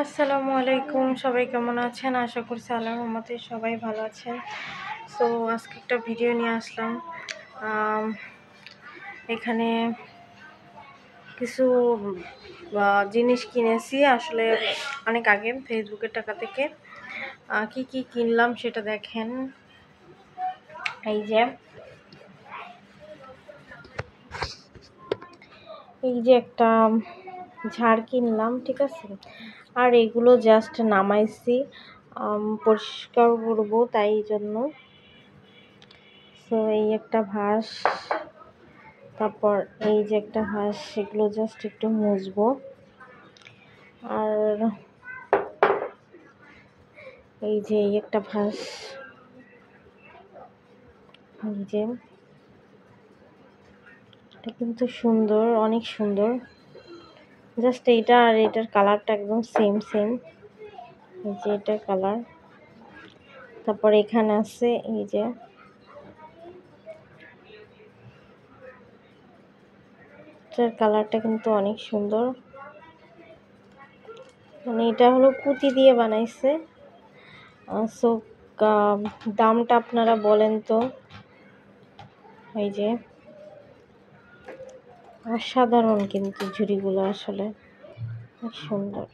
আসসালামু আলাইকুম, সবাই কেমন আছেন? আশা করছি আল্লাহর রহমতে সবাই ভালো আছেন। সো আজকে একটা ভিডিও নিয়ে আসলাম। এখানে কিছু জিনিস কিনেছি আসলে অনেক আগে ফেসবুকের টাকা থেকে। কি কি কিনলাম সেটা দেখেন। এই যে একটা ঝাড় কিনলাম, ঠিক আছে। আর এগুলো জাস্ট নামাইছি পরিষ্কার করবো, তাই জন্য। সো এই একটা ভাঁজ, তারপর এই যে একটা ভাঁজ, সেগুলো জাস্ট একটু মুছবো। আর এই যে এই একটা ভাঁজ, এই যে এটা কিন্তু সুন্দর, অনেক সুন্দর। জাস্ট এইটা আর এটার কালারটা একদম সেম সেম। এই যে এটার কালার। তারপর এখানে আছে এই যে এটার কালারটা কিন্তু অনেক সুন্দর। মানে এটা হলো কুচি দিয়ে বানাইছে। সো দামটা আপনারা বলেন তো। এই যে অসাধারণ কিন্তু ঝুড়িগুলো আসলে অনেক সুন্দর।